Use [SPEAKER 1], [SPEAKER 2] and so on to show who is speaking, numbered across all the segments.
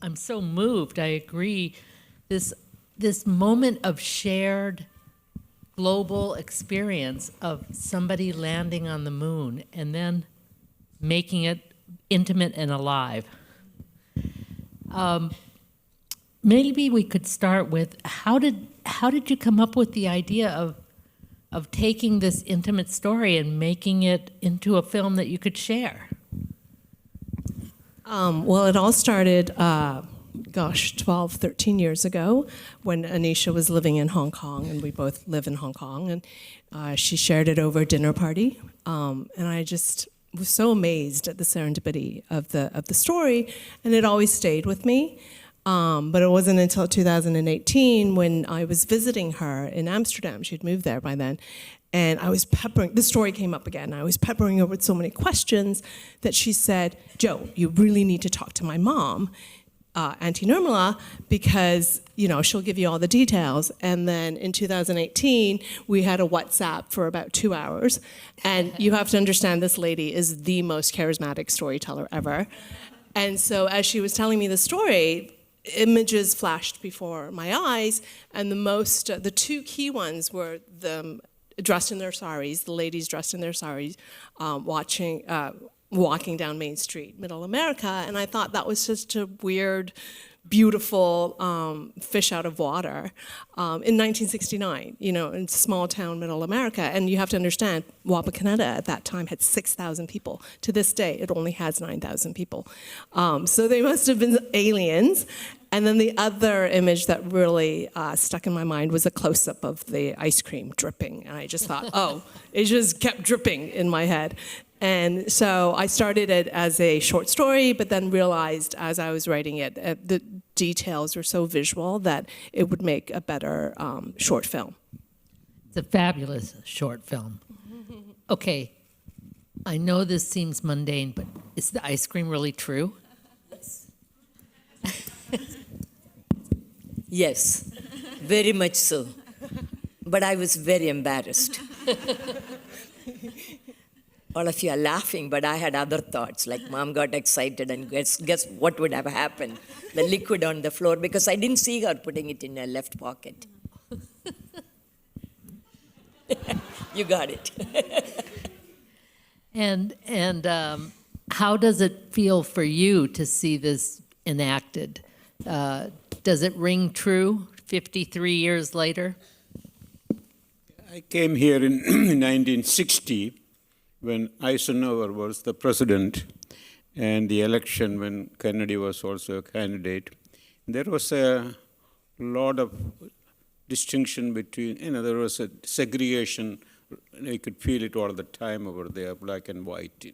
[SPEAKER 1] I'm so moved. I agree. This moment of shared global experience of somebody landing on the moon and then making it intimate and alive. Maybe we could start with how did you come up with the idea of taking this intimate story and making it into a film that you could share?
[SPEAKER 2] Well, it all started, 12, 13 years ago when Anisha was living in Hong Kong, and we both live in Hong Kong, and she shared it over a dinner party. And I just was so amazed at the serendipity of the story, and it always stayed with me. But it wasn't until 2018 when I was visiting her in Amsterdam. She'd moved there by then. And I was the story came up again. I was peppering her with so many questions that she said, "Jo, you really need to talk to my mom, Auntie Nirmala, because she'll give you all the details." And then in 2018, we had a WhatsApp for about 2 hours. And you have to understand, this lady is the most charismatic storyteller ever. And so as she was telling me the story, images flashed before my eyes, and the two key ones were the dressed in their saris, the ladies dressed in their saris, walking down Main Street, Middle America, and I thought that was just a weird, beautiful fish out of water in 1969, in small town Middle America. And you have to understand, Wapakoneta at that time had 6,000 people. To this day, it only has 9,000 people. So they must have been aliens. And then the other image that really stuck in my mind was a close-up of the ice cream dripping. And I just thought, it just kept dripping in my head. And so I started it as a short story, but then realized as I was writing it, the details were so visual that it would make a better short film.
[SPEAKER 1] It's a fabulous short film. Okay, I know this seems mundane, but is the ice cream really true?
[SPEAKER 3] Yes, very much so. But I was very embarrassed. All of you are laughing, but I had other thoughts, like Mom got excited and guess what would have happened? The liquid on the floor, because I didn't see her putting it in her left pocket. You got it.
[SPEAKER 1] And how does it feel for you to see this enacted? Does it ring true 53 years later?
[SPEAKER 4] I came here in 1960 when Eisenhower was the president, and the election when Kennedy was also a candidate. There was a lot of distinction between, there was a segregation. You could feel it all the time over there, black and white.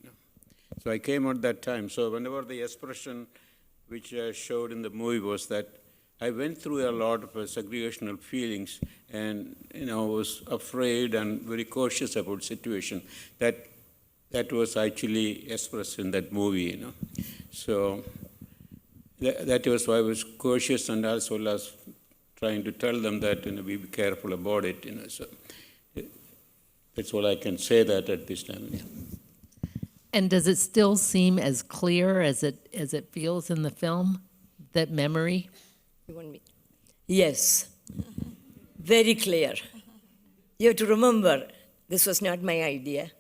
[SPEAKER 4] So I came at that time. So whenever the expression which I showed in the movie was that I went through a lot of segregational feelings, and was afraid and very cautious about the situation. That was actually expressed in that movie. So that was why I was cautious, and as well as trying to tell them that we be careful about it. So that's all I can say that at this time. Yeah.
[SPEAKER 1] And does it still seem as clear as it feels in the film, that memory?
[SPEAKER 3] You want me? Yes, very clear. You have to remember, this was not my idea.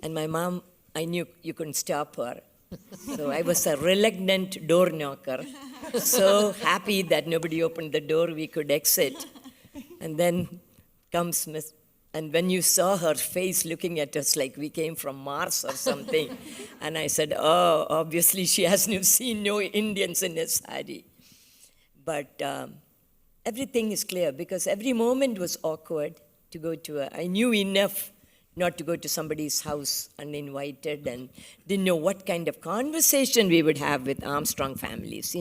[SPEAKER 3] And my mom, I knew you couldn't stop her. So I was a reluctant door knocker. So happy that nobody opened the door, we could exit. And then comes Miss, and when you saw her face looking at us like we came from Mars or something, and I said, oh, obviously she has seen no Indians in a sari. But everything is clear, because every moment was awkward to go to I knew enough not to go to somebody's house uninvited, and didn't know what kind of conversation we would have with Armstrong families,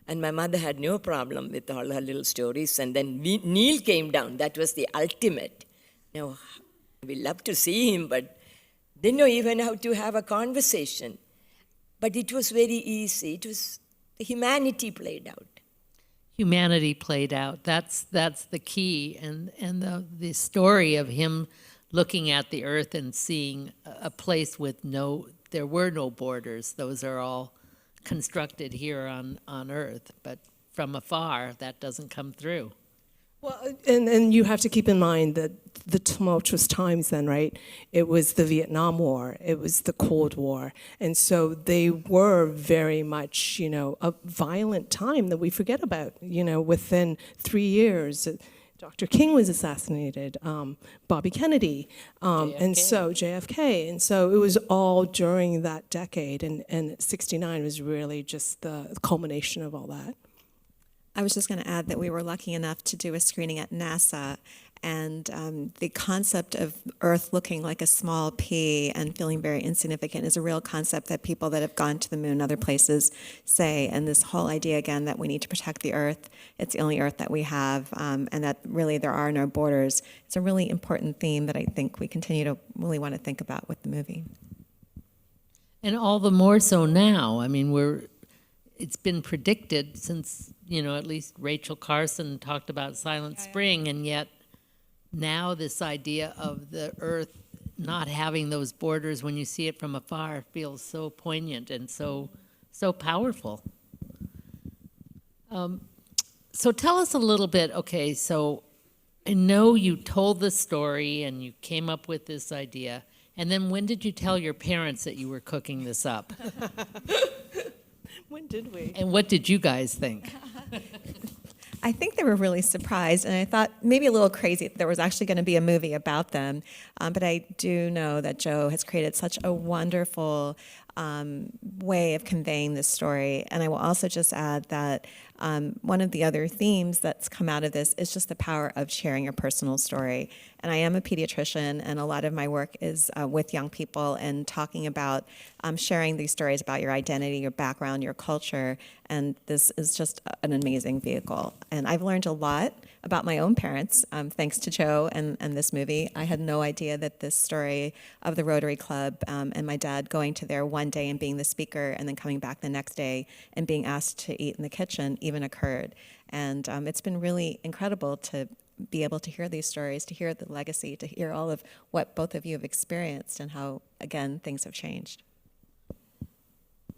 [SPEAKER 3] And my mother had no problem with all her little stories. And then Neil came down. That was the ultimate. Now, we love to see him, but didn't know even how to have a conversation. But it was very easy. It was, the humanity played out.
[SPEAKER 1] Humanity played out. That's the key. And the story of him looking at the earth and seeing a place with there were no borders. Those are all constructed here on Earth, but from afar, that doesn't come through.
[SPEAKER 2] Well, and you have to keep in mind that the tumultuous times then, right? It was the Vietnam War, it was the Cold War, and so they were very much, a violent time that we forget about. Within 3 years, Dr. King was assassinated, Bobby Kennedy, and so JFK, and so it was all during that decade, and '69 was really just the culmination of all that.
[SPEAKER 5] I was just going to add that we were lucky enough to do a screening at NASA, and the concept of Earth looking like a small pea and feeling very insignificant is a real concept that people that have gone to the moon and other places say. And this whole idea, again, that we need to protect the Earth, it's the only Earth that we have, and that really there are no borders. It's a really important theme that I think we continue to really want to think about with the movie.
[SPEAKER 1] And all the more so now. I mean, it's been predicted since, at least Rachel Carson talked about Silent Spring, and yet now this idea of the Earth not having those borders when you see it from afar feels so poignant and so powerful. So tell us a little bit, okay, so I know you told the story and you came up with this idea, and then when did you tell your parents that you were cooking this up?
[SPEAKER 2] When did we?
[SPEAKER 1] And what did you guys think?
[SPEAKER 5] I think they were really surprised, and I thought maybe a little crazy that there was actually going to be a movie about them. But I do know that Jo has created such a wonderful way of conveying this story. And I will also just add that one of the other themes that's come out of this is just the power of sharing your personal story. And I am a pediatrician, and a lot of my work is with young people and talking about sharing these stories about your identity, your background, your culture. And this is just an amazing vehicle. And I've learned a lot about my own parents, thanks to Jo and this movie. I had no idea that this story of the Rotary Club and my dad going to there one day and being the speaker and then coming back the next day and being asked to eat in the kitchen even occurred. And it's been really incredible to be able to hear these stories, to hear the legacy, to hear all of what both of you have experienced and how, again, things have changed.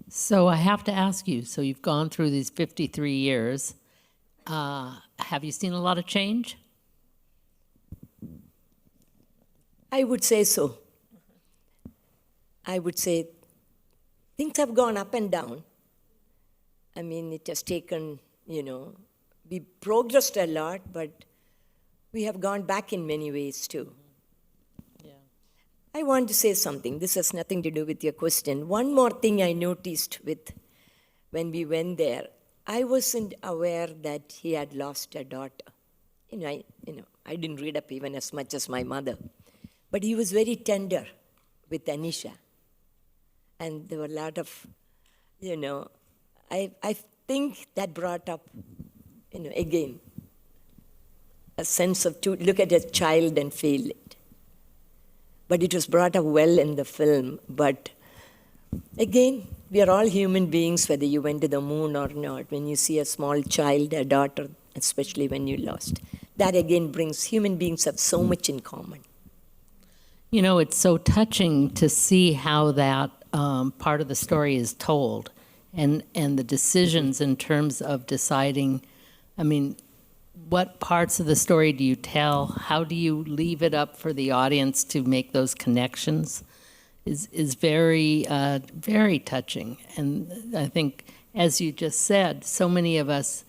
[SPEAKER 1] So I have to ask you, so you've gone through these 53 years. Have you seen a lot of change?
[SPEAKER 3] I would say so. I would say things have gone up and down. I mean, it has taken, we progressed a lot, but we have gone back in many ways too.
[SPEAKER 1] Yeah.
[SPEAKER 3] I want to say something. This has nothing to do with your question. One more thing I noticed when we went there, I wasn't aware that he had lost a daughter. I didn't read up even as much as my mother. But he was very tender with Anisha. And there were a lot of, I think that brought up, again, a sense of to look at a child and feel it. But it was brought up well in the film. But again, we are all human beings, whether you went to the moon or not. When you see a small child, a daughter, especially when you lost, that again brings human beings have so much in common.
[SPEAKER 1] It's so touching to see how that part of the story is told and the decisions in terms of deciding, what parts of the story do you tell? How do you leave it up for the audience to make those connections? Is very, very touching. And I think, as you just said, so many of us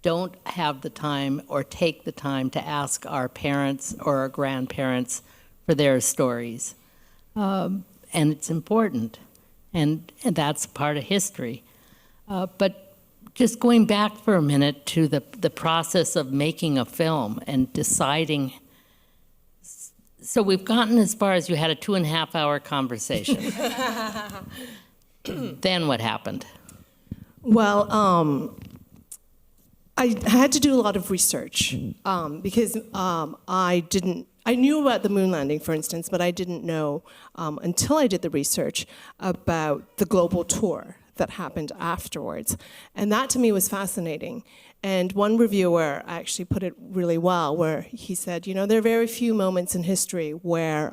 [SPEAKER 1] don't have the time or take the time to ask our parents or our grandparents for their stories. And it's important, and that's part of history. But just going back for a minute to the process of making a film and deciding. So we've gotten as far as you had a 2.5-hour conversation. Then what happened?
[SPEAKER 2] Well, I had to do a lot of research because I knew about the moon landing, for instance, but I didn't know until I did the research about the global tour that happened afterwards. And that to me was fascinating. And one reviewer actually put it really well, where he said, there are very few moments in history where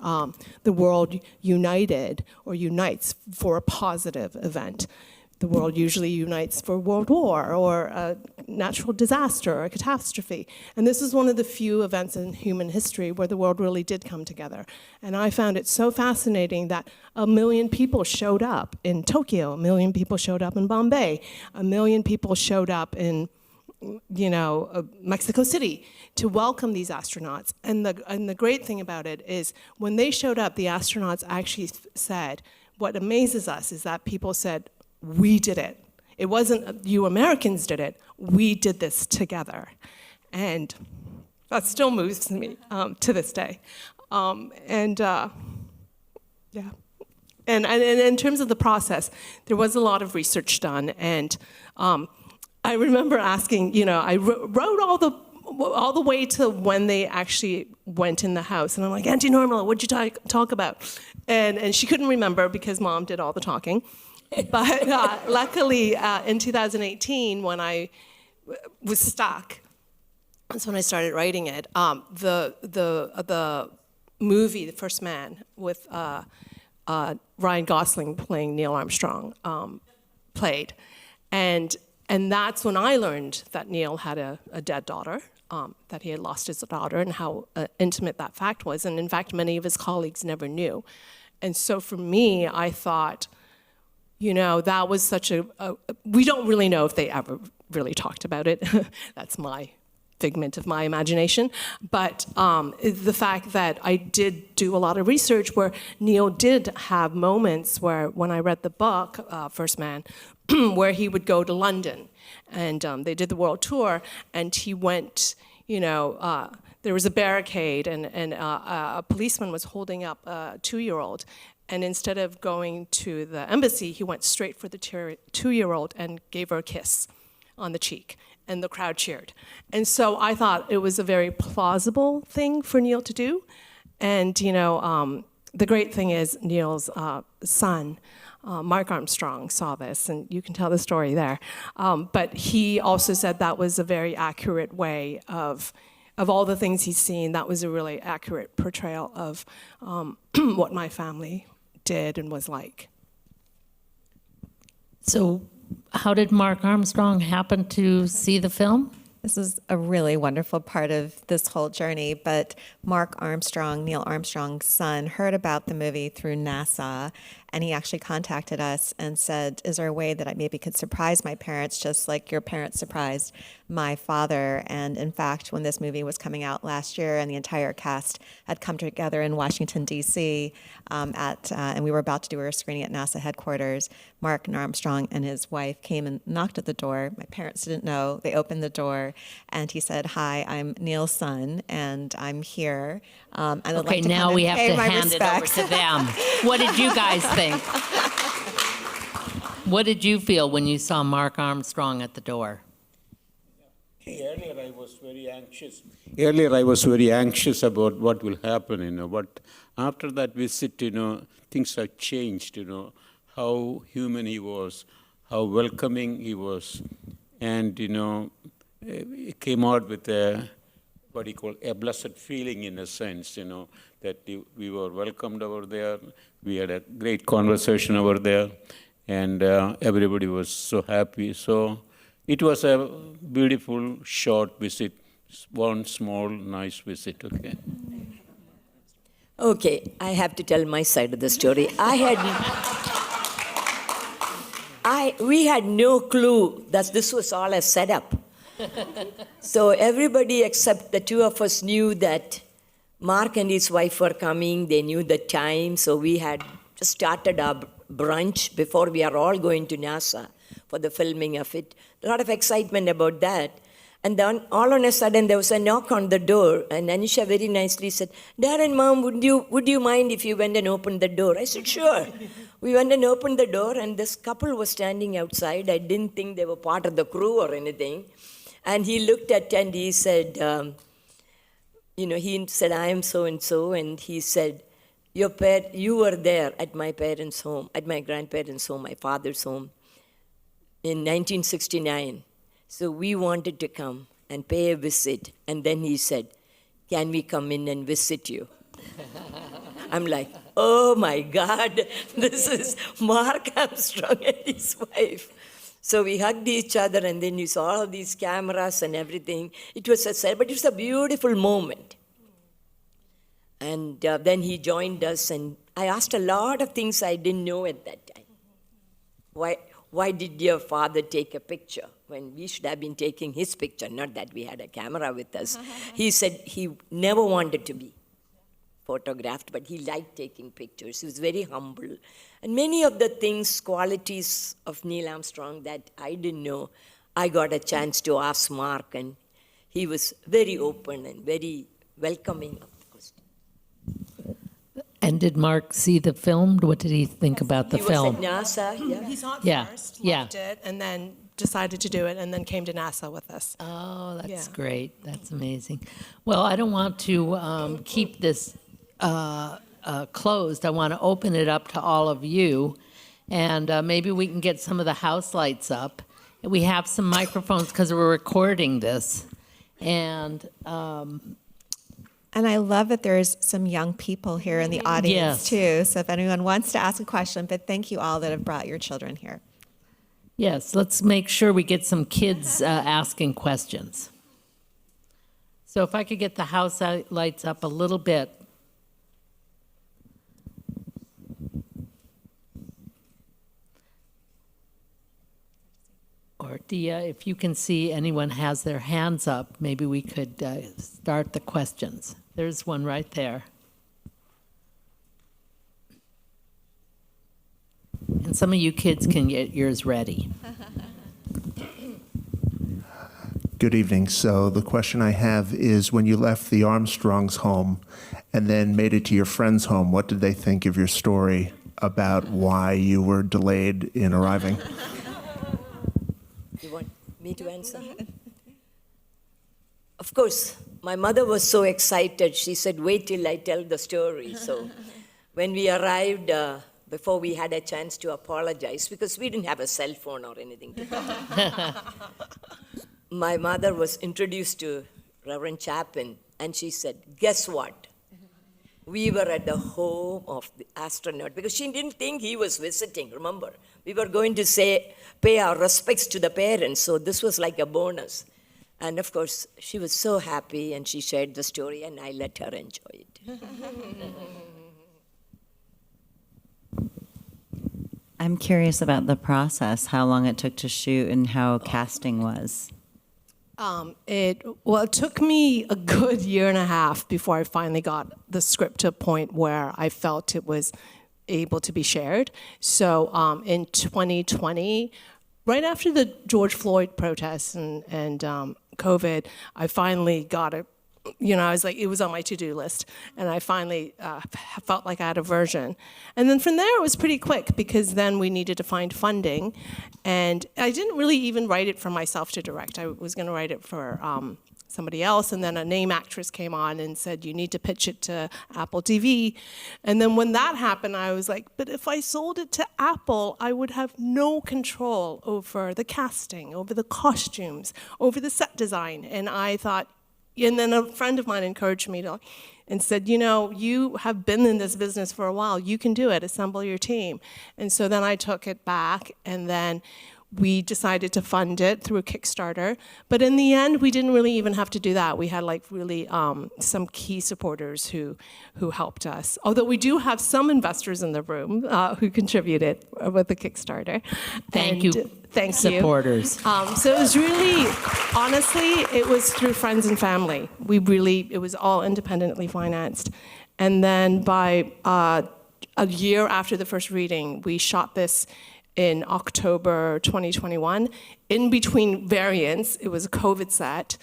[SPEAKER 2] the world united or unites for a positive event. the world usually unites for World War or a natural disaster or a catastrophe. And this is one of the few events in human history where the world really did come together. And I found it so fascinating that 1 million people showed up in Tokyo, 1 million people showed up in Bombay, 1 million people showed up in Mexico City to welcome these astronauts. And the great thing about it is when they showed up, the astronauts actually said, what amazes us is that people said, we did it. It wasn't you Americans did it, we did this together. And that still moves me to this day. Yeah. And in terms of the process, there was a lot of research done, and I remember asking, I wrote all the way to when they actually went in the house, and I'm like, Auntie Nirmala, what'd you talk about? And she couldn't remember because Mom did all the talking. But luckily, in 2018, when I was stuck, that's when I started writing it. The movie, The First Man, with Ryan Gosling playing Neil Armstrong, played, and that's when I learned that Neil had a dead daughter, that he had lost his daughter, and how intimate that fact was. And in fact, many of his colleagues never knew. And so for me, I thought, that was such we don't really know if they ever really talked about it. That's my figment of my imagination. But the fact that I did do a lot of research where Neil did have moments where, when I read the book, First Man, where he would go to London, and they did the world tour, and he went, there was a barricade, and a policeman was holding up a 2-year-old, and instead of going to the embassy, he went straight for the 2-year-old and gave her a kiss on the cheek, and the crowd cheered. And so I thought it was a very plausible thing for Neil to do. And the great thing is Neil's son, Mark Armstrong, saw this, and you can tell the story there. But he also said that was a very accurate way of all the things he's seen. That was a really accurate portrayal of what my family did and was like.
[SPEAKER 1] So how did Mark Armstrong happen to see the film?
[SPEAKER 5] This is a really wonderful part of this whole journey, but Mark Armstrong, Neil Armstrong's son, heard about the movie through NASA, and he actually contacted us and said, is there a way that I maybe could surprise my parents just like your parents surprised my father? And in fact, when this movie was coming out last year and the entire cast had come together in Washington, D.C., and we were about to do a screening at NASA headquarters, Mark Armstrong and his wife came and knocked at the door. My parents didn't know. They opened the door, and he said, hi, I'm Neil's son, and I'm here. And I'd like to
[SPEAKER 1] now
[SPEAKER 5] come
[SPEAKER 1] we
[SPEAKER 5] and
[SPEAKER 1] have
[SPEAKER 5] pay
[SPEAKER 1] to
[SPEAKER 5] my
[SPEAKER 1] hand it over
[SPEAKER 5] respects."
[SPEAKER 1] to them. What did you guys think? What did you feel when you saw Mark Armstrong at the door?
[SPEAKER 4] Earlier, I was very anxious about what will happen, but after that visit, things have changed, how human he was, how welcoming he was, and, he came out with what he called a blessed feeling, in a sense, that we were welcomed over there. We had a great conversation over there, and everybody was so happy. So it was a beautiful, short visit, one small, nice visit, okay?
[SPEAKER 3] Okay, I have to tell my side of the story. We had no clue that this was all a setup. So everybody except the two of us knew that Mark and his wife were coming. They knew the time, so we had just started our brunch before we are all going to NASA for the filming of it. A lot of excitement about that. And then all on a sudden there was a knock on the door, and Anisha very nicely said, Dad and Mom, would you mind if you went and opened the door? I said, sure. We went and opened the door, and this couple was standing outside. I didn't think they were part of the crew or anything. And he looked at and he said, he said, I am so-and-so, and he said, you were there at my parents' home, at my grandparents' home, my father's home, in 1969. So we wanted to come and pay a visit. And then he said, can we come in and visit you? I'm like, oh my God, this is Mark Armstrong and his wife. So we hugged each other, and then you saw all these cameras and everything. It was but it was a beautiful moment. And then he joined us, and I asked a lot of things I didn't know at that time. Why did your father take a picture when we should have been taking his picture? Not that we had a camera with us. He said he never wanted to be photographed, but he liked taking pictures. He was very humble. And many of the things, qualities of Neil Armstrong that I didn't know, I got a chance to ask Mark, and he was very open and very welcoming of the question.
[SPEAKER 1] And did Mark see the film? What did he think about the
[SPEAKER 3] He
[SPEAKER 1] film?
[SPEAKER 3] was at NASA, yeah.
[SPEAKER 2] He saw it
[SPEAKER 1] Yeah,
[SPEAKER 2] first,
[SPEAKER 1] yeah.
[SPEAKER 2] loved it, and then decided to do it, and then came to NASA with us.
[SPEAKER 1] Oh, that's
[SPEAKER 2] Yeah.
[SPEAKER 1] great. That's amazing. Well, I don't want to keep this closed. I want to open it up to all of you, and maybe we can get some of the house lights up. We have some microphones because we're recording this, and
[SPEAKER 5] And I love that there's some young people here in the audience
[SPEAKER 1] Yes.
[SPEAKER 5] too. So if anyone wants to ask a question, but thank you all that have brought your children here.
[SPEAKER 1] yes, let's make sure we get some kids asking questions. So if I could get the house lights up a little bit. Or Dia, if you can see anyone has their hands up, maybe we could start the questions. There's one right there. And some of you kids can get yours ready.
[SPEAKER 6] Good evening. So the question I have is, when you left the Armstrongs' home and then made it to your friend's home, what did they think of your story about why you were delayed in arriving?
[SPEAKER 3] You want me to answer? Of course, my mother was so excited. She said, wait till I tell the story. So when we arrived, before we had a chance to apologize, because we didn't have a cell phone or anything to talk. My mother was introduced to Reverend Chapin, and she said, guess what? We were at the home of the astronaut, because she didn't think he was visiting, remember? We were going to pay our respects to the parents, so this was like a bonus. And of course, she was so happy, and she shared the story, and I let her enjoy it.
[SPEAKER 7] I'm curious about the process, how long it took to shoot and how casting was.
[SPEAKER 2] It took me a good year and a half before I finally got the script to a point where I felt it was able to be shared. So in 2020, right after the George Floyd protests and COVID, I finally got it. I was like, it was on my to-do list, and I finally felt like I had a version. And then from there, it was pretty quick, because then we needed to find funding, and I didn't really even write it for myself to direct. I was going to write it for somebody else, and then a name actress came on and said, you need to pitch it to Apple TV. And then when that happened, I was like, but if I sold it to Apple, I would have no control over the casting, over the costumes, over the set design. And I thought, and then a friend of mine encouraged me and said, you have been in this business for a while. You can do it. Assemble your team. And so then I took it back, and then we decided to fund it through a Kickstarter. But in the end, we didn't really even have to do that. We had really some key supporters who helped us. Although we do have some investors in the room who contributed with the Kickstarter.
[SPEAKER 1] Thank you,
[SPEAKER 2] Thank
[SPEAKER 1] supporters.
[SPEAKER 2] you. So it was really, honestly, it was through friends and family. It was all independently financed. And then by a year after the first reading, we shot this in October 2021. In between variants, it was a COVID set.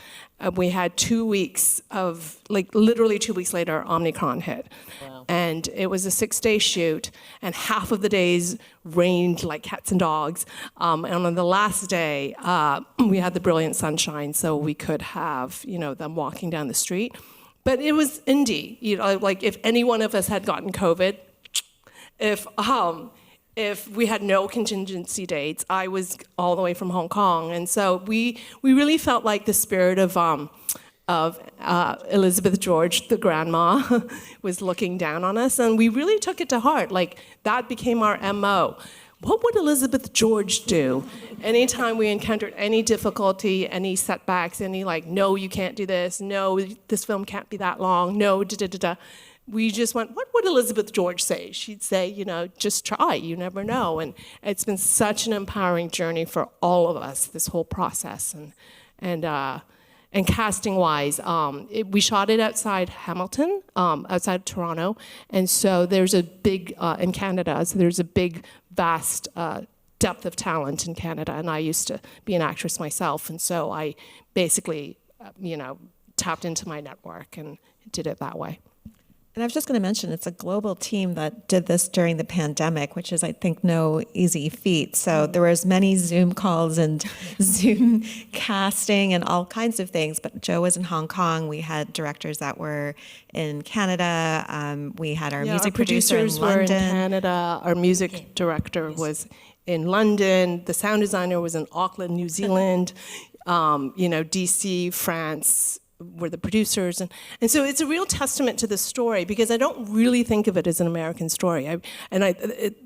[SPEAKER 2] We had 2 weeks of, literally 2 weeks later, Omicron hit. Wow. And it was a 6-day shoot, and half of the days rained like cats and dogs. And on the last day, we had the brilliant sunshine, so we could have, them walking down the street. But it was indie. If any one of us had gotten COVID, if we had no contingency dates, I was all the way from Hong Kong. And so we really felt like the spirit of of Elizabeth George, the grandma, was looking down on us, and we really took it to heart. Like, that became our MO. What would Elizabeth George do? Anytime we encountered any difficulty, any setbacks, any like, no, you can't do this, no, this film can't be that long, no, da-da-da-da, we just went, what would Elizabeth George say? She'd say, you know, just try, you never know. And it's been such an empowering journey for all of us, this whole process. And casting-wise, we shot it outside Hamilton, outside Toronto, and so there's a big, in Canada, so there's a big, vast depth of talent in Canada, and I used to be an actress myself, and so I basically, tapped into my network and did it that way.
[SPEAKER 5] And I was just going to mention, it's a global team that did this during the pandemic, which is, I think, no easy feat. So there was many Zoom calls and Zoom casting and all kinds of things. But Jo was in Hong Kong. We had directors that were in Canada. We had our music producer in
[SPEAKER 2] producers
[SPEAKER 5] London.
[SPEAKER 2] were in Canada. Our music director was in London. The sound designer was in Auckland, New Zealand. DC, France, were the producers. And so it's a real testament to the story, because I don't really think of it as an American story.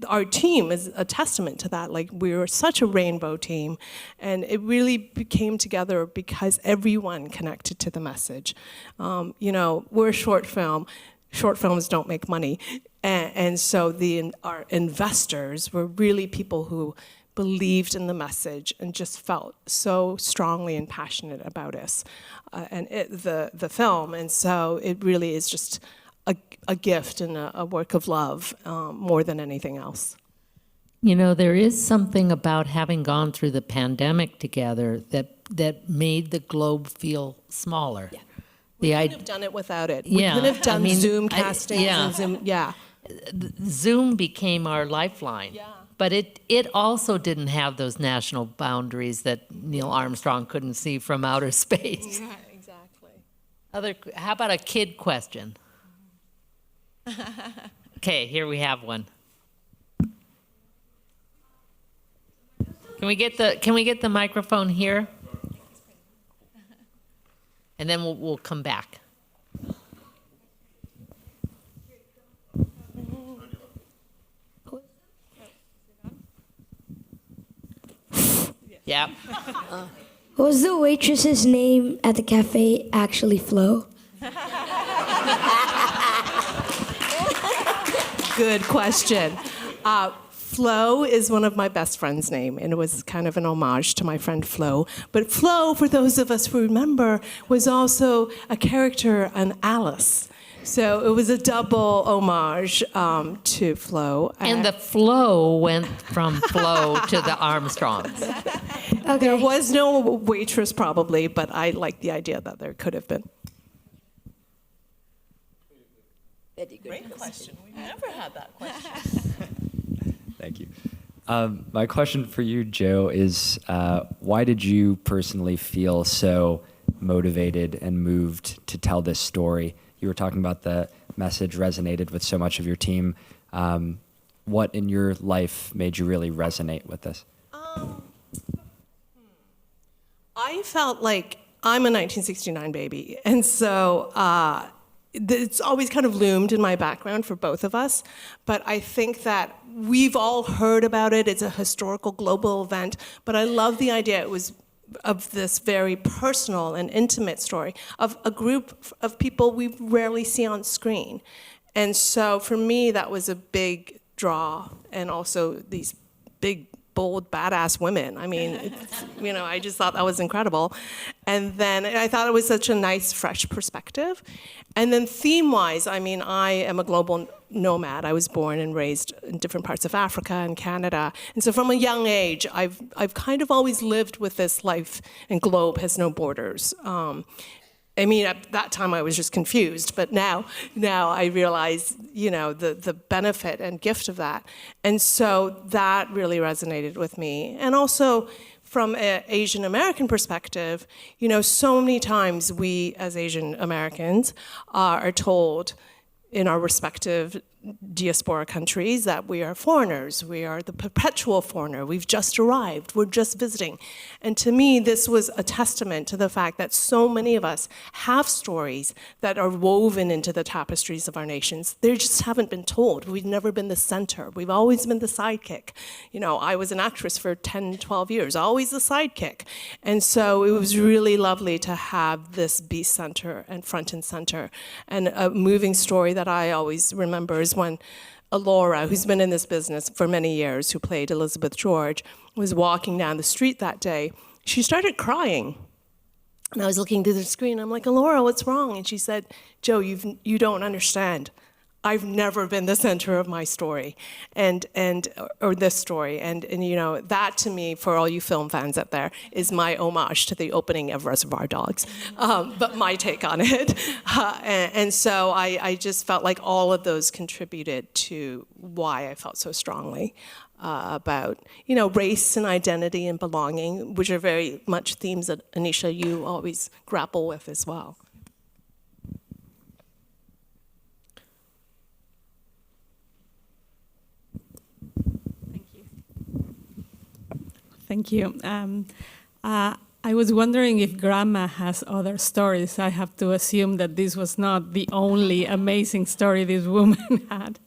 [SPEAKER 2] Our team is a testament to that. Like, we were such a rainbow team, and it really came together because everyone connected to the message. We're a short film. Short films don't make money. And so our investors were really people who believed in the message and just felt so strongly and passionate about us the film. And so it really is just a gift and a work of love more than anything else.
[SPEAKER 1] You know, there is something about having gone through the pandemic together that made the globe feel smaller. Yeah.
[SPEAKER 2] We couldn't have done it without it. We
[SPEAKER 1] Yeah,
[SPEAKER 2] couldn't have done Zoom
[SPEAKER 1] I-
[SPEAKER 2] castings
[SPEAKER 1] yeah.
[SPEAKER 2] and Zoom, yeah.
[SPEAKER 1] Zoom became our lifeline.
[SPEAKER 2] Yeah.
[SPEAKER 1] But it also didn't have those national boundaries that Neil Armstrong couldn't see from outer space.
[SPEAKER 2] Yeah, exactly.
[SPEAKER 1] How about a kid question? Okay, here we have one. Can we get the microphone here? And then we'll come back. Yeah.
[SPEAKER 8] Was the waitress's name at the cafe actually Flo?
[SPEAKER 2] Good question. Flo is one of my best friend's name, and it was kind of an homage to my friend Flo. But Flo, for those of us who remember, was also a character on Alice. So it was a double homage to Flo.
[SPEAKER 1] And the flow went from Flo to the Armstrongs.
[SPEAKER 8] Okay.
[SPEAKER 2] There was no waitress probably, but I like the idea that there could have been.
[SPEAKER 3] Very good.
[SPEAKER 2] question. We've never had that question.
[SPEAKER 9] Thank you. My question for you, Jo, is why did you personally feel so motivated and moved to tell this story? You were talking about the message resonated with so much of your team. What in your life made you really resonate with this?
[SPEAKER 2] I felt like I'm a 1969 baby, and so it's always kind of loomed in my background for both of us, but I think that we've all heard about it. It's a historical global event, but I love the idea it was of this very personal and intimate story of a group of people we rarely see on screen. And so for me, that was a big draw, and also these big, bold, badass women. I mean, I just thought that was incredible. And then I thought it was such a nice, fresh perspective. And then theme-wise, I mean, I am a global nomad. I was born and raised in different parts of Africa and Canada. And so from a young age, I've kind of always lived with this life, and globe has no borders. I mean, at that time I was just confused, but now I realize, the benefit and gift of that. And so that really resonated with me. And also from an Asian American perspective, so many times we as Asian Americans are told in our respective diaspora countries that we are foreigners. We are the perpetual foreigner. We've just arrived. We're just visiting. And to me, this was a testament to the fact that so many of us have stories that are woven into the tapestries of our nations. They just haven't been told. We've never been the center. We've always been the sidekick. You know, I was an actress for 10, 12 years, always the sidekick. And so it was really lovely to have this be center and front and center. And a moving story that I always remember is when Laura, who's been in this business for many years, who played Elizabeth George, was walking down the street that day. She started crying. And I was looking to the screen. I'm like, Laura, what's wrong? And she said, Jo, you don't understand. I've never been the center of my story, or this story, and you know, that to me, for all you film fans out there, is my homage to the opening of Reservoir Dogs, but my take on it. And so I just felt like all of those contributed to why I felt so strongly about, you know, race and identity and belonging, which are very much themes that, Anisha, you always grapple with as well.
[SPEAKER 10] Thank you. I was wondering if Grandma has other stories. I have to assume that this was not the only amazing story this woman had.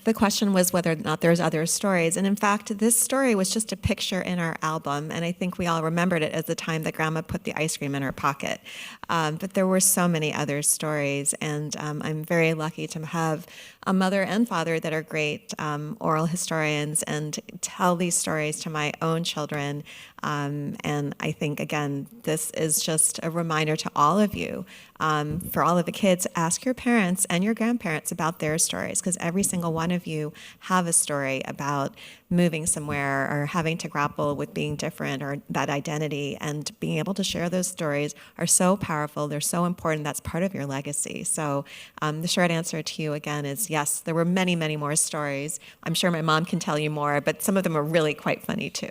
[SPEAKER 5] The question was whether or not there's other stories. And in fact, this story was just a picture in our album. And I think we all remembered it as the time that Grandma put the ice cream in her pocket. But there were so many other stories. And I'm very lucky to have a mother and father that are great oral historians and tell these stories to my own children. And I think, again, this is just a reminder to all of you, for all of the kids, ask your parents and your grandparents about their stories, because every single one of you have a story about moving somewhere or having to grapple with being different or that identity, and being able to share those stories are so powerful. They're so important. That's part of your legacy. So the short answer to you again is yes, there were many, many more stories. I'm sure my mom can tell you more, but some of them are really quite funny too.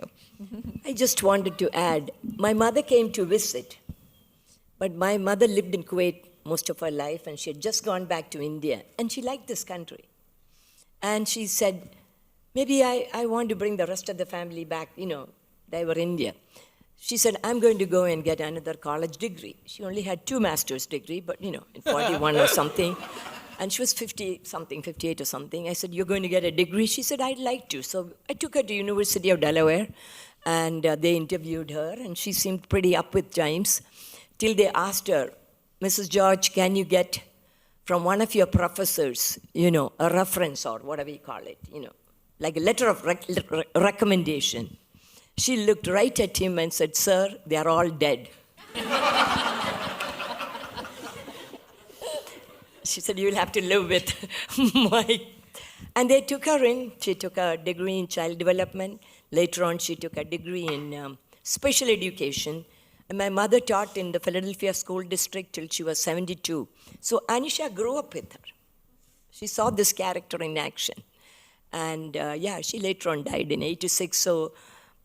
[SPEAKER 3] I just wanted to add, my mother came to visit, but my mother lived in Kuwait most of her life, and she had just gone back to India, and she liked this country. And she said, maybe I want to bring the rest of the family back, you know, they were in India. She said, I'm going to go and get another college degree. She only had 2 master's degree, but, you know, in 41 or something. And she was 50-something, 58 or something. I said, you're going to get a degree? She said, I'd like to. So I took her to University of Delaware, and they interviewed her, and she seemed pretty up with times, till they asked her, Mrs. George, can you get from one of your professors, you know, a reference or whatever you call it, you know, like a letter of recommendation. She looked right at him and said, sir, they are all dead. She said, you'll have to live with my... And they took her in. She took a degree in child development. Later on, she took a degree in special education. And my mother taught in the Philadelphia School District till she was 72. So Anisha grew up with her. She saw this character in action. And yeah, she later on died in 86. So,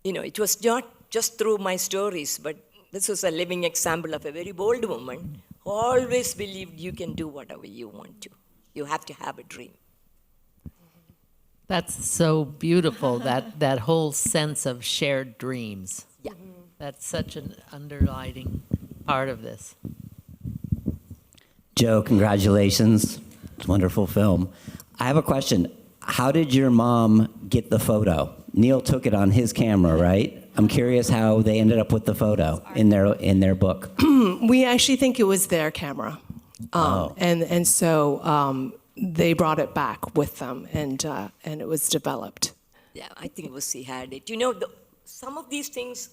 [SPEAKER 3] you know, it was not just through my stories, but this was a living example of a very bold woman who always believed you can do whatever you want to. You have to have a dream.
[SPEAKER 1] That's so beautiful, that whole sense of shared dreams.
[SPEAKER 3] Yeah.
[SPEAKER 1] That's such an underlining part of this.
[SPEAKER 11] Jo, congratulations. It's a wonderful film. I have a question. How did your mom get the photo? Neil took it on his camera, right? I'm curious how they ended up with the photo in their book.
[SPEAKER 2] We actually think it was their camera. And so they brought it back with them, and it was developed.
[SPEAKER 3] Yeah, I think it was he had it. You know, some of these things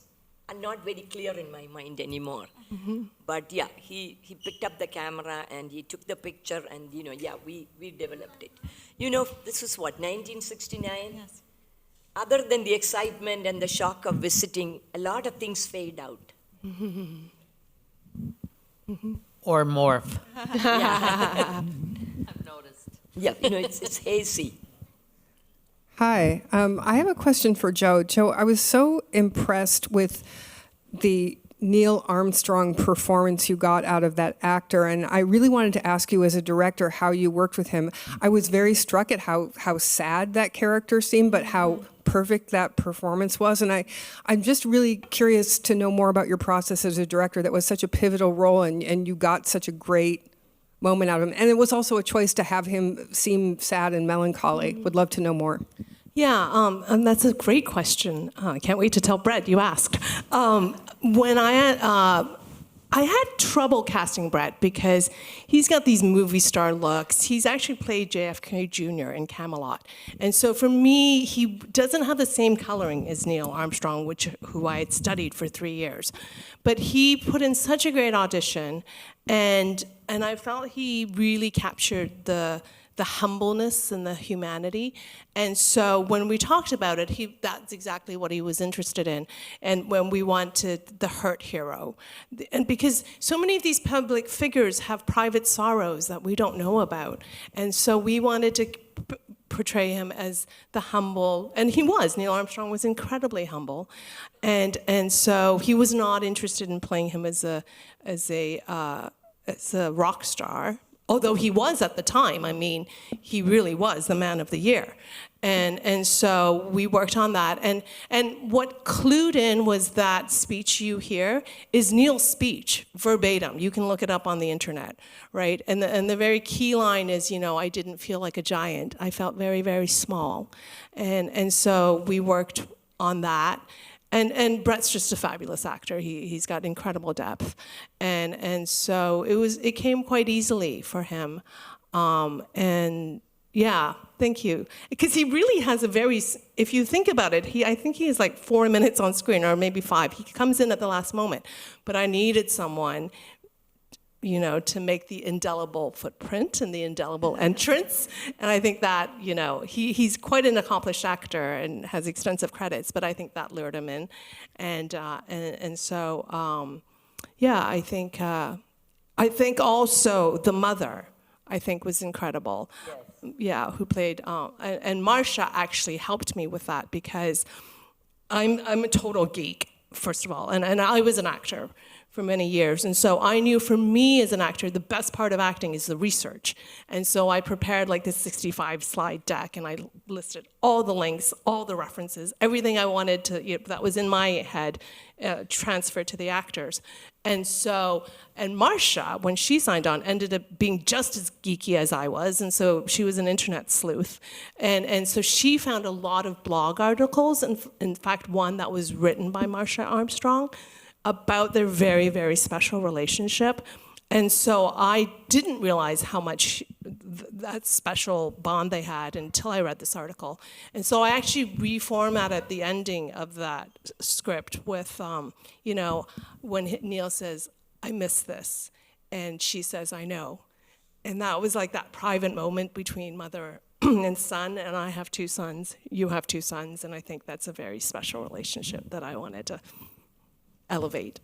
[SPEAKER 3] are not very clear in my mind anymore. Mm-hmm. But yeah, he picked up the camera and he took the picture, and you know, yeah, we developed it. You know, this was what, 1969? Yes. Other than the excitement and the shock of visiting, a lot of things fade out. Mm-hmm.
[SPEAKER 1] Mm-hmm. Or morph.
[SPEAKER 3] Yeah.
[SPEAKER 1] I've noticed.
[SPEAKER 3] Yeah, you know, it's hazy.
[SPEAKER 12] Hi, I have a question for Jo. Jo, I was so impressed with the Neil Armstrong performance you got out of that actor. And I really wanted to ask you as a director how you worked with him. I was very struck at how sad that character seemed, but how perfect that performance was. And I'm just really curious to know more about your process as a director. That was such a pivotal role, and you got such a great moment out of him. And it was also a choice to have him seem sad and melancholy. Would love to know more.
[SPEAKER 2] Yeah, and that's a great question. I can't wait to tell Brett you asked. When I had trouble casting Brett because he's got these movie star looks. He's actually played JFK Jr. in Camelot. And so for me, he doesn't have the same coloring as Neil Armstrong, who I had studied for 3 years. But he put in such a great audition, and I felt he really captured the humbleness and the humanity. And so when we talked about it, that's exactly what he was interested in. And when we wanted the hurt hero. And because so many of these public figures have private sorrows that we don't know about. And so we wanted to portray him as the humble, and he was. Neil Armstrong was incredibly humble. And so he was not interested in playing him as a rock star. Although he was at the time, I mean, he really was the man of the year. And so we worked on that. And what clued in was that speech you hear is Neil's speech, verbatim. You can look it up on the internet, right? And the very key line is, I didn't feel like a giant. I felt very, very small. And so we worked on that. And Brett's just a fabulous actor. He's got incredible depth, and so it came quite easily for him, and yeah, thank you, because he really has a very. If you think about it, I think he has like 4 minutes on screen, or maybe 5. He comes in at the last moment, but I needed someone, to make the indelible footprint and the indelible entrance. And I think that, he's quite an accomplished actor and has extensive credits, but I think that lured him in. And so, yeah, I think also the mother, I think, was incredible. Yes. Yeah, who played, and Marsha actually helped me with that because I'm a total geek, first of all, and I was an actor for many years. And so I knew for me as an actor, the best part of acting is the research. And so I prepared like this 65 slide deck, and I listed all the links, all the references, everything I wanted to, that was in my head, transferred to the actors. And Marsha, when she signed on, ended up being just as geeky as I was. And so she was an internet sleuth. And so she found a lot of blog articles, and in fact, one that was written by Marsha Armstrong, about their very, very special relationship. And so I didn't realize how much that special bond they had until I read this article. And so I actually reformatted the ending of that script with, when Neil says, "I miss this," and she says, "I know." And that was like that private moment between mother and son, and I have 2 sons, you have 2 sons, and I think that's a very special relationship that I wanted to elevate.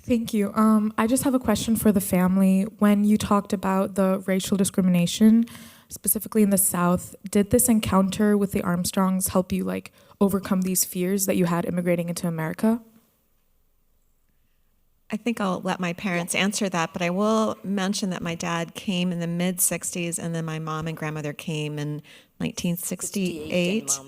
[SPEAKER 13] Thank you. I just have a question for the family. When you talked about the racial discrimination, specifically in the South, did this encounter with the Armstrongs help you overcome these fears that you had immigrating into America?
[SPEAKER 5] I think I'll let my parents answer that, but I will mention that my dad came in the mid-'60s, and then my mom and grandmother came in 1968.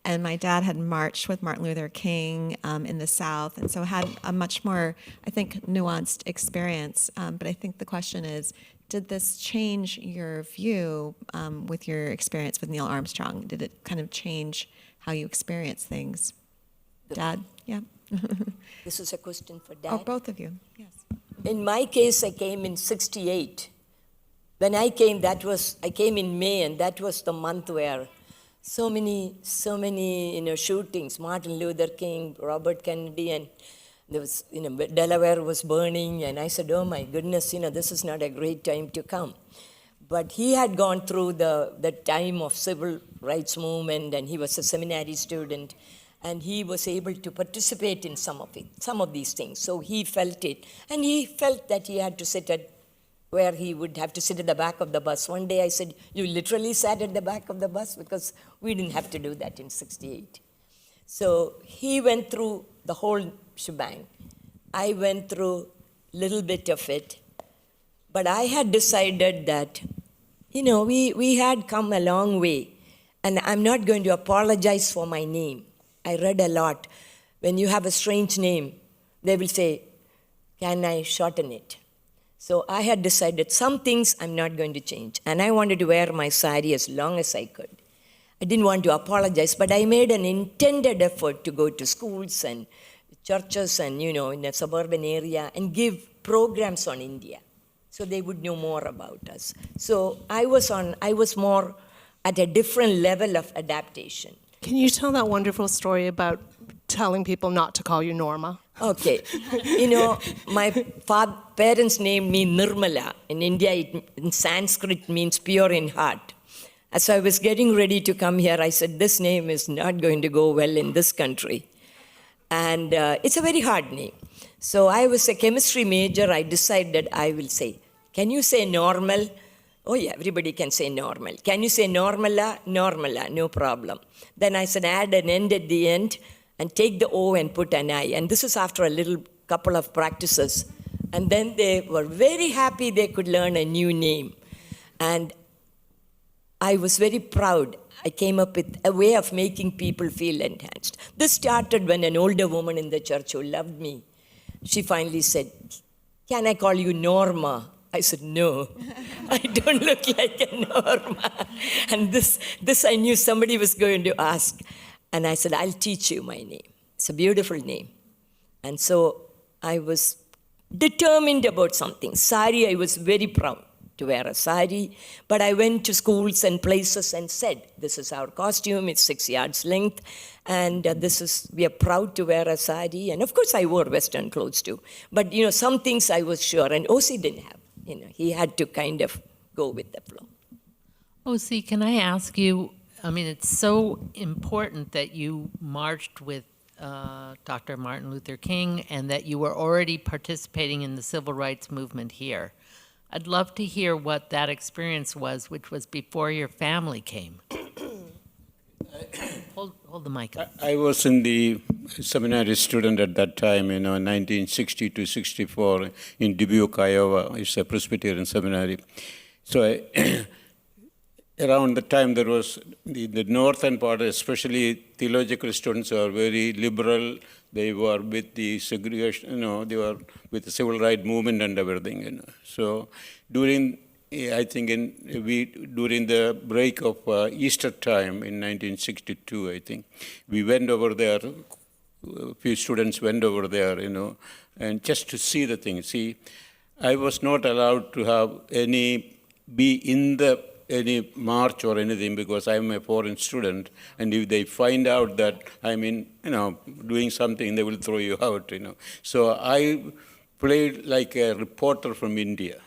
[SPEAKER 5] And my dad had marched with Martin Luther King in the South, and so had a much more, I think, nuanced experience. But I think the question is, did this change your view with your experience with Neil Armstrong? Did it kind of change how you experience things? Dad? Yeah.
[SPEAKER 3] This is a question for Dad.
[SPEAKER 5] Oh, both of you, yes.
[SPEAKER 3] In my case, I came in 68. When I came, I came in May, and that was the month where so many, shootings, Martin Luther King, Robert Kennedy, and there was, Delaware was burning, and I said, oh my goodness, this is not a great time to come. But he had gone through the time of civil rights movement, and he was a seminary student, and he was able to participate in some of these things. So he felt it, and he felt that he had to sit where he would have to sit at the back of the bus. One day I said, you literally sat at the back of the bus? Because we didn't have to do that in 68. So he went through the whole shebang. I went through a little bit of it. But I had decided that, we had come a long way. And I'm not going to apologize for my name. I read a lot. When you have a strange name, they will say, can I shorten it? So I had decided some things I'm not going to change. And I wanted to wear my sari as long as I could. I didn't want to apologize, but I made an intended effort to go to schools and churches and, in a suburban area and give programs on India so they would know more about us. So I was more at a different level of adaptation.
[SPEAKER 2] Can you tell that wonderful story about telling people not to call you Norma?
[SPEAKER 3] Okay. My parents named me Nirmala. In India, in Sanskrit means pure in heart. As I was getting ready to come here, I said, this name is not going to go well in this country. And it's a very hard name. So I was a chemistry major. I decided I will say, can you say normal? Oh yeah, everybody can say normal. Can you say normala? Normala, no problem. Then I said, add an end at the end and take the O and put an I. And this was after a little couple of practices. And then they were very happy they could learn a new name. And I was very proud. I came up with a way of making people feel enhanced. This started when an older woman in the church who loved me, she finally said, can I call you Norma? I said, no, I don't look like a Norma. And this I knew somebody was going to ask. And I said, I'll teach you my name. It's a beautiful name. And so I was determined about something. Sari, I was very proud to wear a sari. But I went to schools and places and said, this is our costume, it's 6 yards length. And we are proud to wear a sari. And of course I wore Western clothes too. But some things I was sure, and OC didn't have. He had to kind of go with the flow.
[SPEAKER 1] OC, can I ask you, it's so important that you marched with Dr. Martin Luther King and that you were already participating in the civil rights movement here. I'd love to hear what that experience was, which was before your family came. Hold the mic up.
[SPEAKER 4] I was in the seminary student at that time, 1960 to 64 in Dubuque, Iowa. It's a Presbyterian seminary. So around the time there was the northern part, especially theological students were very liberal. They were with the segregation, they were with the civil rights movement and everything, So during during the break of Easter time in 1962, I think, we went over there, a few students went over there, and just to see the thing. See, I was not allowed to be in any march or anything because I'm a foreign student, and if they find out that I'm doing something, they will throw you out, So I played like a reporter from India,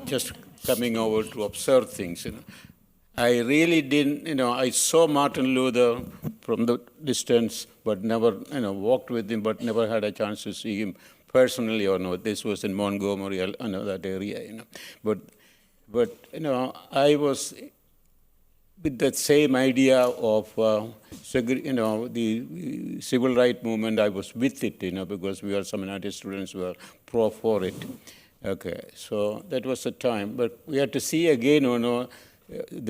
[SPEAKER 4] just coming over to observe things, I really didn't, I saw Martin Luther from the distance, but never, walked with him, but never had a chance to see him personally or not. This was in Montgomery, that area, But I was with that same idea of, the civil rights movement. I was with it, because we were seminary students who were pro for it. Okay, so that was the time. But we had to see again,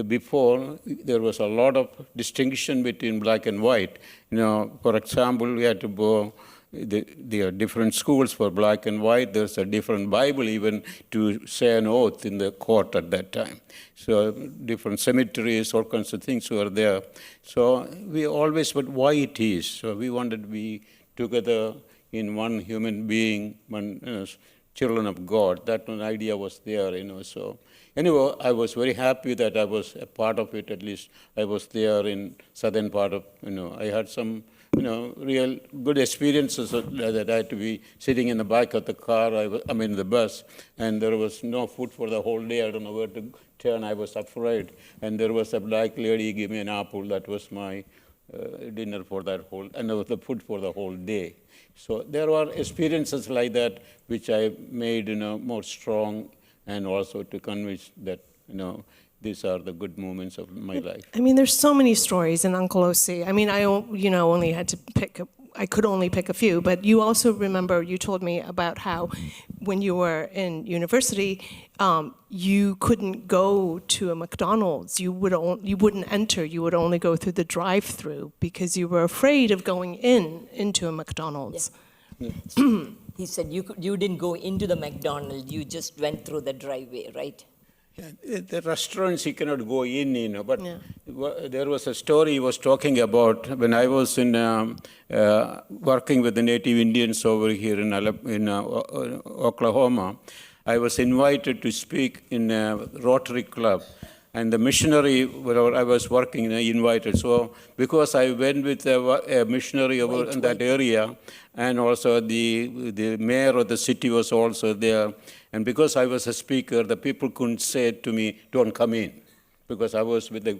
[SPEAKER 4] before there was a lot of distinction between black and white. For example, we had to go. There are different schools for black and white. There's a different Bible even to say an oath in the court at that time. So different cemeteries, all kinds of things were there. So we always, but why it is? So we wanted to be together in one human being, one children of God. That one idea was there, So anyway, I was very happy that I was a part of it. At least I was there in southern part of, I had some real good experiences that I had to be sitting in the back of the car, the bus, and there was no food for the whole day. I don't know where to turn. I was afraid. And there was a black lady give me an apple. That was my dinner for that whole, and the food for the whole day. So there were experiences like that which I made, more strong, and also to convince that, these are the good moments of my life.
[SPEAKER 2] I mean, there's so many stories in Uncle O.C. I mean, I only had to I could only pick a few, but you also remember, you told me about how when you were in university, you couldn't go to a McDonald's. You wouldn't enter. You would only go through the drive-through because you were afraid of going into a McDonald's.
[SPEAKER 3] Yeah. He said you didn't go into the McDonald's. You just went through the driveway, right?
[SPEAKER 4] Yeah, the restaurants you cannot go in, but there was a story he was talking about when I was in working with the native Indians over here in Oklahoma. I was invited to speak in a Rotary Club, and the missionary where I was working invited. So because I went with a missionary over in that area, and also the mayor of the city was also there. And because I was a speaker, the people couldn't say to me, "Don't come in," because I was with the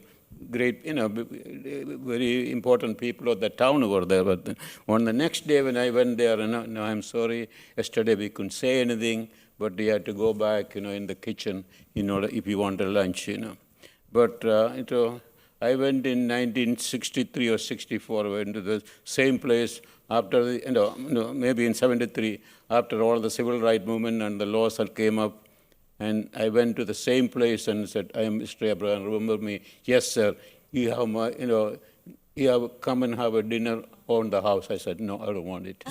[SPEAKER 4] great, very important people of the town over there. But on the next day when I went there, no, I'm sorry, yesterday we couldn't say anything, but we had to go back, in the kitchen, if you want a lunch, But I went in 1963 or 64, I went to the same place after maybe in 73, after all the civil rights movement and the laws that came up. And I went to the same place and said, "I am Mr. Abraham, remember me?" "Yes, sir. You have you have come and have a dinner on the house." I said, "No, I don't want it."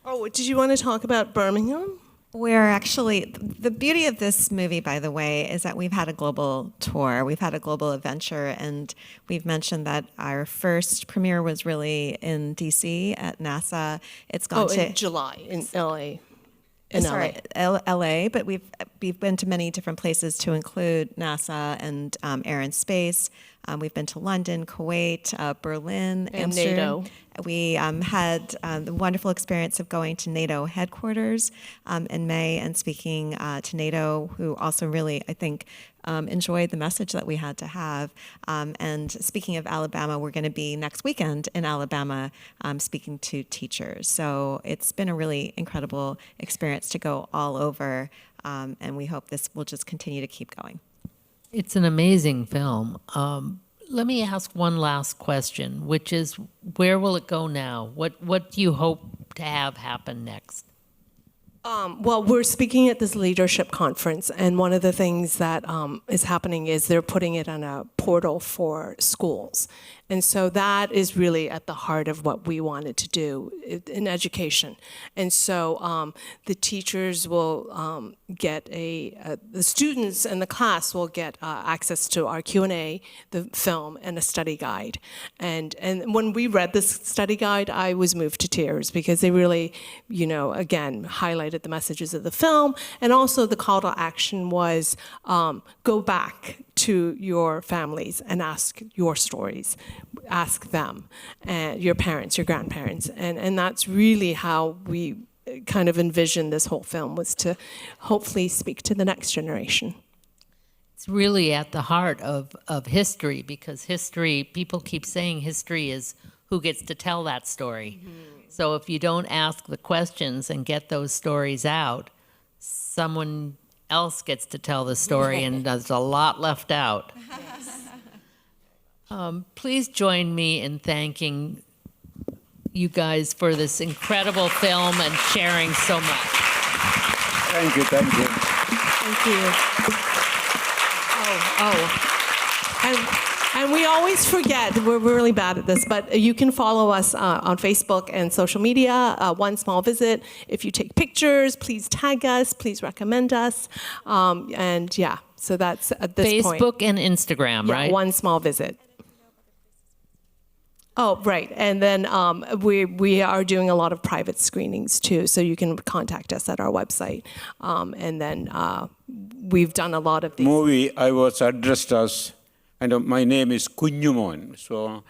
[SPEAKER 2] Oh, did you want to talk about Birmingham?
[SPEAKER 5] We're actually, the beauty of this movie, by the way, is that we've had a global tour. We've had a global adventure, and we've mentioned that our first premiere was really in DC at NASA. It's gone to
[SPEAKER 2] in July in LA.
[SPEAKER 5] LA, but we've been to many different places to include NASA and Air and Space. We've been to London, Kuwait, Berlin,
[SPEAKER 2] and
[SPEAKER 5] Amsterdam.
[SPEAKER 2] NATO.
[SPEAKER 5] We had the wonderful experience of going to NATO headquarters in May and speaking to NATO, who also really, I think, enjoyed the message that we had to have. And speaking of Alabama, we're going to be next weekend in Alabama speaking to teachers. So it's been a really incredible experience to go all over, and we hope this will just continue to keep going.
[SPEAKER 1] It's an amazing film. Let me ask one last question, which is, where will it go now? What do you hope to have happen next?
[SPEAKER 2] Well, we're speaking at this leadership conference, and one of the things that is happening is they're putting it on a portal for schools. And so that is really at the heart of what we wanted to do in education. And so the teachers will get the students in the class will get access to our Q&A, the film, and a study guide. And when we read this study guide, I was moved to tears because they really, again, highlighted the messages of the film. And also the call to action was go back to your families and ask your stories. Ask them, your parents, your grandparents. And that's really how we kind of envisioned this whole film, was to hopefully speak to the next generation.
[SPEAKER 1] It's really at the heart of history, because history, people keep saying history is who gets to tell that story. Mm-hmm. So if you don't ask the questions and get those stories out, someone else gets to tell the story, and there's a lot left out. Please join me in thanking you guys for this incredible film and sharing so much.
[SPEAKER 4] Thank you.
[SPEAKER 2] Thank you. And we always forget, we're really bad at this, but you can follow us on Facebook and social media, One Small Visit. If you take pictures, please tag us, please recommend us. So that's at this point.
[SPEAKER 1] Facebook and Instagram, right?
[SPEAKER 2] One Small Visit. Oh, right. And then we are doing a lot of private screenings too, so you can contact us at our website. And then we've done a lot of these.
[SPEAKER 4] Movie, I was addressed as, my name is Kunyumon. So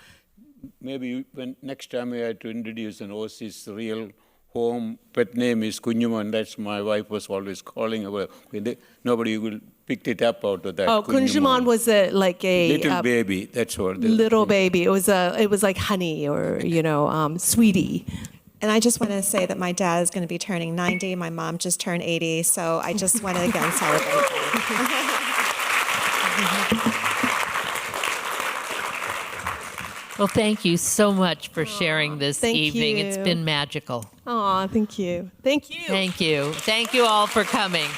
[SPEAKER 4] maybe when next time I had to introduce an OC's real home pet name is Kunyumon. That's my wife was always calling her. picked it up out of that.
[SPEAKER 2] Oh, Kunjamon was like a
[SPEAKER 4] little baby. That's what.
[SPEAKER 2] little baby. It was like honey or sweetie.
[SPEAKER 5] And I just want to say that my dad is going to be turning 90. My mom just turned 80. So I just want to again celebrate that.
[SPEAKER 1] Well, thank you so much for sharing this
[SPEAKER 2] thank
[SPEAKER 1] evening. It's
[SPEAKER 2] you.
[SPEAKER 1] been magical.
[SPEAKER 2] Aw, thank you. Thank you.
[SPEAKER 1] Thank you. Thank you all for coming.